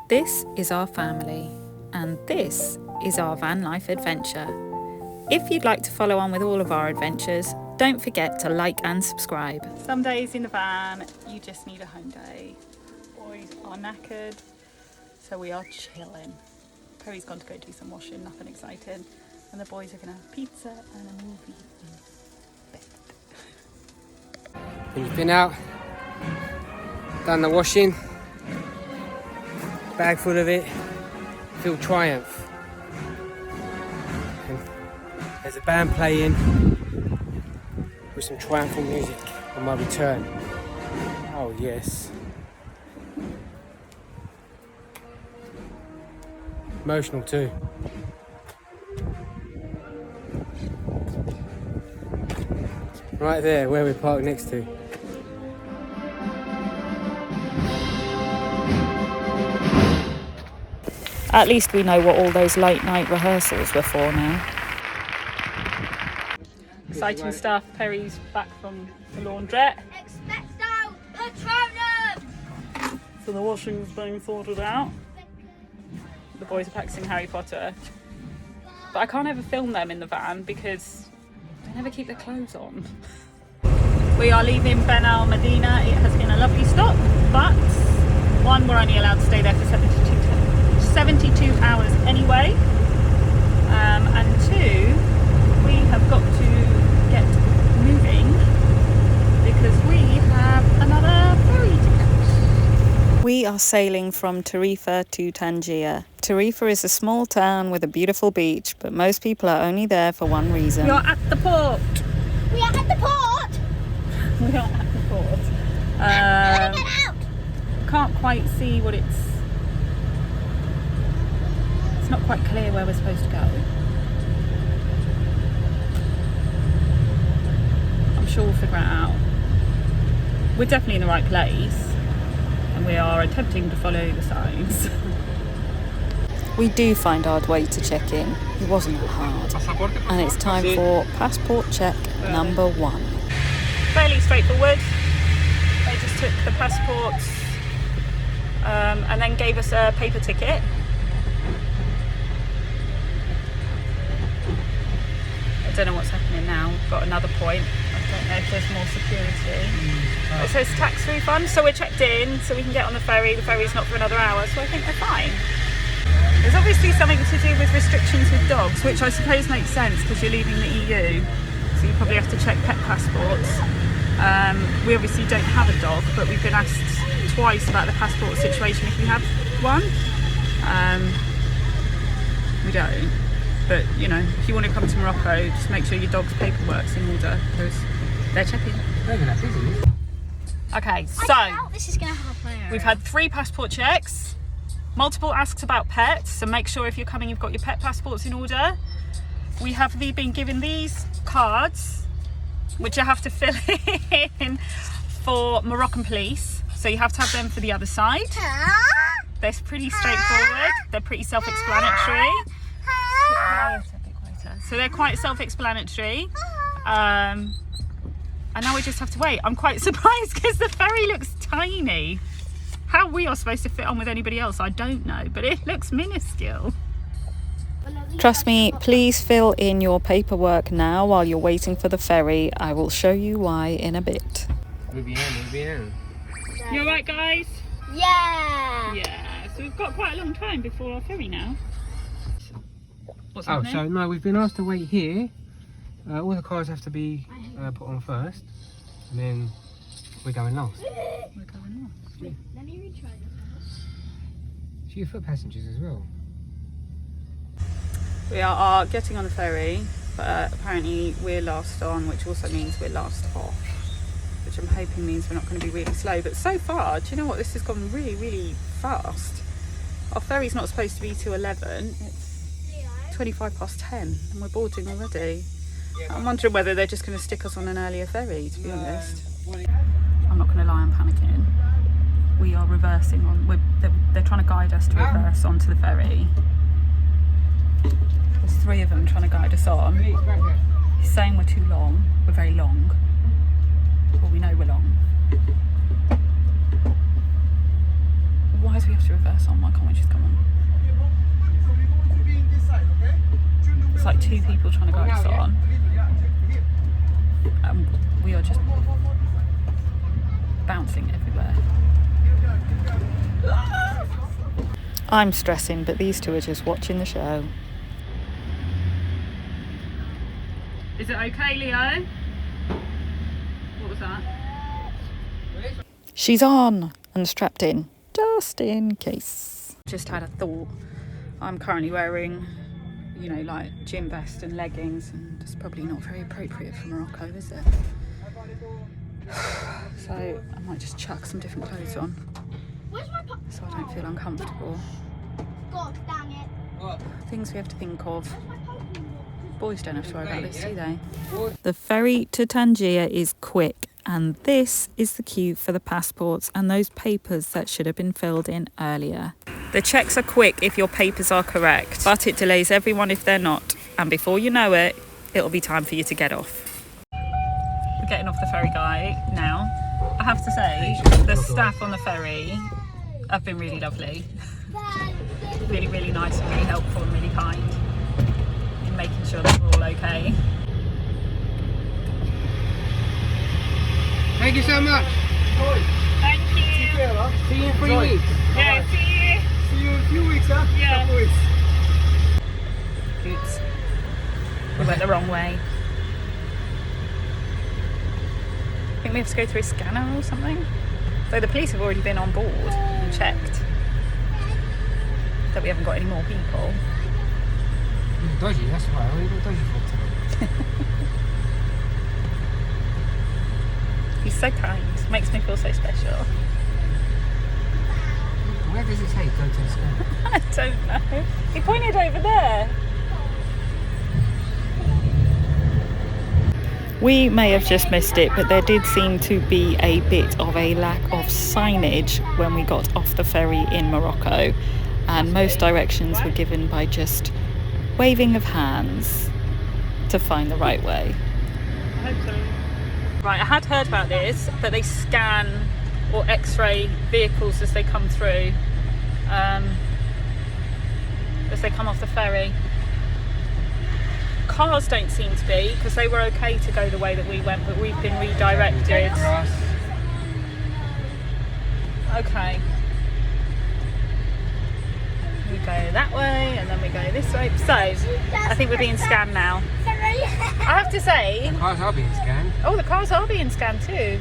This is our family, and this is our van life adventure. If you'd like to follow on with all of our adventures, don't forget to like and subscribe. Some days in the van, you just need a home day. Boys are knackered, so we are chilling. Perry's gone to go do some washing, nothing exciting. And the boys are going to have pizza and a movie in bed. You've been out, done the washing, bag full of it, feel triumph. And there's a band playing with some triumphal music on my return. Oh yes. Emotional too. Right there, where we're parked next to. At least we know what all those late night rehearsals were for now. Exciting stuff. Perry's back from the laundrette. Expecto Patronum! So the washing's being sorted out. The boys are practicing Harry Potter. But I can't ever film them in the van because they never keep their clothes on. We are leaving Ben Al Medina. It has been a lovely stop, but one, we're only allowed to stay there for 72 hours anyway. And two, we have got to get moving because we have another ferry to catch. We are sailing from Tarifa to Tangier. Tarifa is a small town with a beautiful beach, but most people are only there for one reason. We are at the port. We are at the port! We are at the port. How do I get out? Can't quite see what it's not quite clear where we're supposed to go. I'm sure we'll figure it out. We're definitely in the right place and we are attempting to follow the signs. We do find our way to check in. It wasn't that hard. And it's time for passport check number 1. Fairly straightforward. They just took the passports and then gave us a paper ticket. I don't know what's happening now. We've got another point. I don't know if there's more security. It says tax refund, so we're checked in, so we can get on the ferry. The ferry's not for another hour, so I think we're fine. There's obviously something to do with restrictions with dogs, which I suppose makes sense because you're leaving the EU, so you probably have to check pet passports. We obviously don't have a dog, but we've been asked twice about the passport situation if we have one. We don't. But, you know, if you want to come to Morocco, just make sure your dog's paperwork's in order because they're checking. Okay, so this is going to happen. we've had 3 passport checks, multiple asks about pets, so make sure if you're coming you've got your pet passports in order. We have been given these cards, which you have to fill in for Moroccan police, so you have to have them for the other side. They're pretty straightforward, they're pretty self-explanatory. So they're quite self-explanatory, and now we just have to wait. I'm quite surprised because the ferry looks tiny. How we are supposed to fit on with anybody else, I don't know, but it looks minuscule. Trust me, please fill in your paperwork now while you're waiting for the ferry. I will show you why in a bit. You alright, guys? Yeah! Yeah, so we've got quite a long time before our ferry now. What's Oh, happening? so no, we've been asked to wait here. All the cars have to be put on first, and then we're going last. We're going off. Yeah. Let me retry this. So your foot passengers as well. We are getting on the ferry, but apparently we're last on, which also means we're last off, which I'm hoping means we're not going to be really slow. But so far, do you know what? This has gone really, really fast. Our ferry's not supposed to be till 11. It's 25 past 10 and we're boarding already. I'm wondering whether they're just going to stick us on an earlier ferry, to be honest. I'm not going to lie, I'm panicking. We are reversing on, they're trying to guide us to reverse onto the ferry. There's 3 of them trying to guide us on. He's saying we're too long, we're very long. Well, we know we're long. Why Why do we have to reverse on? Why can't we just come on? It's like two people trying to go us on. And we are just bouncing everywhere. I'm stressing, but these two are just watching the show. Is it okay, Leo? What was that? She's on and strapped in, just in case. Just had a thought. I'm currently wearing, you know, like gym vest and leggings, and it's probably not very appropriate for Morocco, is it? So I might just chuck some different clothes on, so I don't feel uncomfortable. God dang it. Things we have to think of. Boys don't have to worry about this, do they? The ferry to Tangier is quick, and this is the queue for the passports and those papers that should have been filled in earlier. The checks are quick if your papers are correct, but it delays everyone if they're not, and before you know it, it'll be time for you to get off. We're getting off the ferry, guy, now. I have to say, the staff on the ferry have been really lovely. Really, really nice and really helpful and really kind in making sure that we're all okay. Thank you so much. Thank you. See you in 3 weeks. Yeah, see you. See you in a few weeks, huh? Yeah. Couple weeks. Oops. We went the wrong way. I think we have to go through a scanner or something. So the police have already been on board and checked that we haven't got any more people. You're dodgy, that's why. What are you dodgy for today? He's so kind. Makes me feel so special. Where does it say go to the scanner? I don't know. He pointed over there. We may have just missed it, but there did seem to be a bit of a lack of signage when we got off the ferry in Morocco, and most directions were given by just waving of hands to find the right way. I hope so. Right, I had heard about this, that they scan or x-ray vehicles as they come through, as they come off the ferry. Cars don't seem to be, because they were okay to go the way that we went, but we've been redirected. Okay. We go that way and then we go this way. So, I think we're being scanned now. I have to say... The cars are being scanned. Oh, the cars are being scanned too.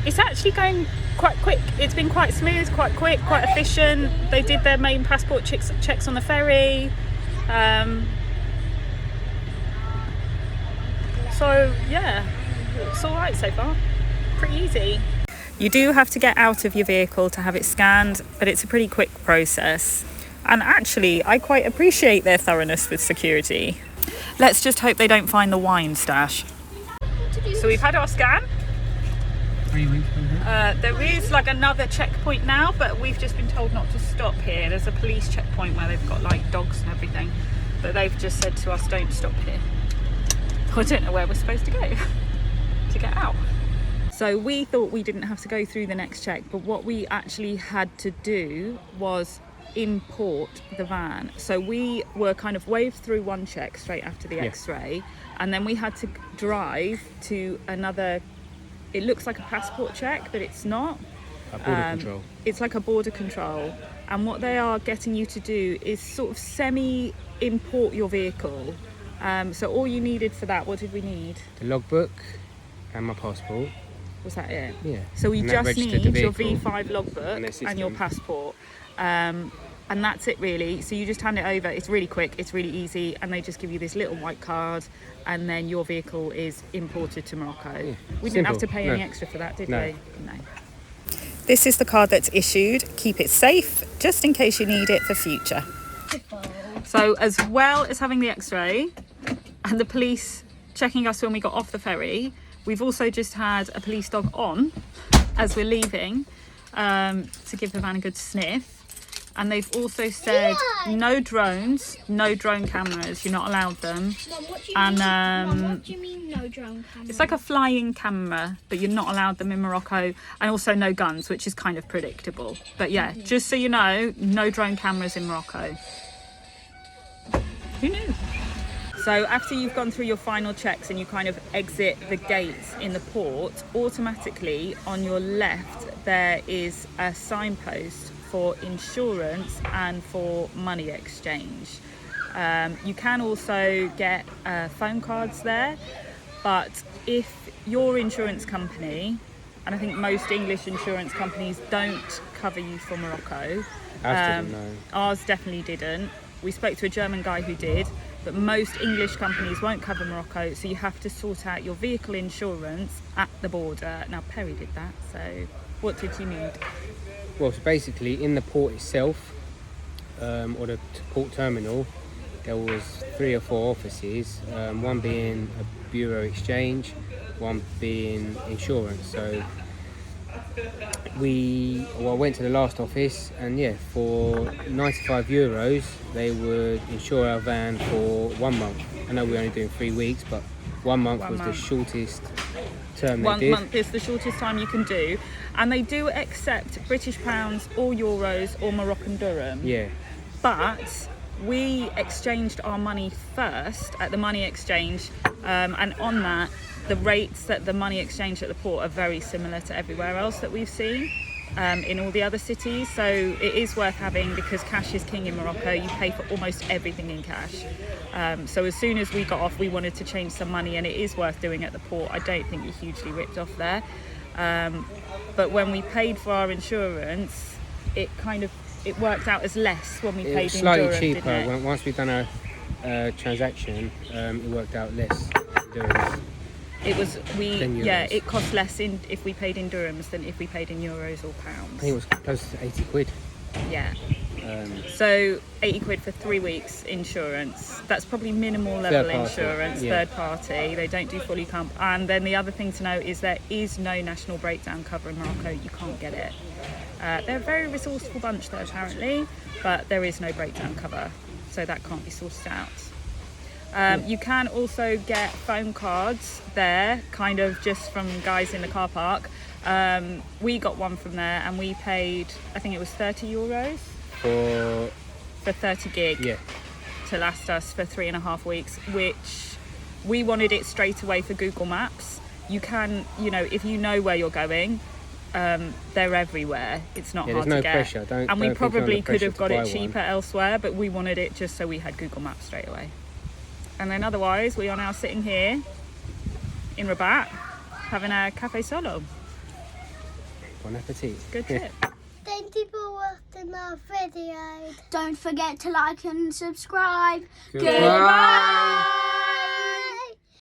It's actually going quite quick. It's been quite smooth, quite quick, quite efficient. They did their main passport checks on the ferry. So yeah, it's all right so far. Pretty easy. You do have to get out of your vehicle to have it scanned, but it's a pretty quick process. And actually, I quite appreciate their thoroughness with security. Let's just hope they don't find the wine stash. So we've had our scan. 3 weeks. There is like another checkpoint now, but we've just been told not to stop here. There's a police checkpoint where they've got like dogs and everything, but they've just said to us, don't stop here. I don't know where we're supposed to go to get out. So we thought we didn't have to go through the next check, but what we actually had to do was import the van. So we were kind of waved through one check straight after the x-ray, and then we had to drive to another. It looks like a passport check, but it's not. A border control. It's like a border control, and what they are getting you to do is sort of semi-import your vehicle. So all you needed for that, what did we need? The logbook and my passport. Was that it? Yeah. So we And that just registered the need your vehicle V5 logbook their and your system. passport. And that's it really. So you just hand it over. It's really quick, it's really easy, and they just give you this little white card, and then your vehicle is imported to Morocco. Yeah. We didn't have to Simple. pay No. any extra for that, did No. we? No. This is the card that's issued. Keep it safe, just in case you need it for future. So as well as having the x-ray and the police checking us when we got off the ferry, we've also just had a police dog on as we're leaving, to give the van a good sniff. And they've also said no drones, no drone cameras. You're not allowed them. Mum, what do you And Mum, what do you mean no drone camera? it's like a flying camera, but you're not allowed them in Morocco. And also no guns, which is kind of predictable. But yeah, just so you know, no drone cameras in Morocco. Who knew? So after you've gone through your final checks and you kind of exit the gates in the port, automatically on your left there is a signpost for insurance and for money exchange. You can also get phone cards there, but if your insurance company, and I think most English insurance companies don't cover you for Morocco, ours definitely didn't. We spoke to a German guy who did, but most English companies won't cover Morocco, so you have to sort out your vehicle insurance at the border. Now Perry did that, so what did you need? Well, so basically in the port itself, or the port terminal, there was 3 or 4 offices, one being a bureau exchange, one being insurance. So I went to the last office, and yeah, for 95 euros they would insure our van for 1 month. I know we're only doing 3 weeks, but 1 month was the shortest term they did. 1 month is the shortest time you can do, and they do accept British pounds or euros or Moroccan dirham. Yeah. But we exchanged our money first at the money exchange, and on that, the rates that the money exchange at the port are very similar to everywhere else that we've seen in all the other cities. So it is worth having, because cash is king in Morocco. You pay for almost everything in cash. So as soon as we got off, we wanted to change some money, and it is worth doing at the port. I don't think you're hugely ripped off there. But when we paid for our insurance, it worked out as less when we paid in dirham, slightly cheaper. didn't it? Once we've done our transaction, it worked out less dirhams. It cost less if we paid in dirhams than if we paid in euros or pounds. I think it was close to 80 quid. Yeah. So 80 quid for 3 weeks insurance. That's probably minimal level insurance, third party. They don't do fully comp. And then the other thing to know is there is no national breakdown cover in Morocco. You can't get it. They're a very resourceful bunch there apparently, but there is no breakdown cover, so that can't be sorted out. You can also get phone cards there, kind of just from guys in the car park. We got one from there, and we paid, I think it was 30 euros for 30 gig to last us for 3.5 weeks, which we wanted it straight away for Google Maps. You can, if you know where you're going, they're everywhere. It's not hard to get. There's no pressure. And we probably could have got it cheaper elsewhere, but we wanted it just so we had Google Maps straight away. And then otherwise, we are now sitting here in Rabat having a cafe solo. Bon appetit. Good tip. Thank you for watching our video. Don't forget to like and subscribe. Goodbye.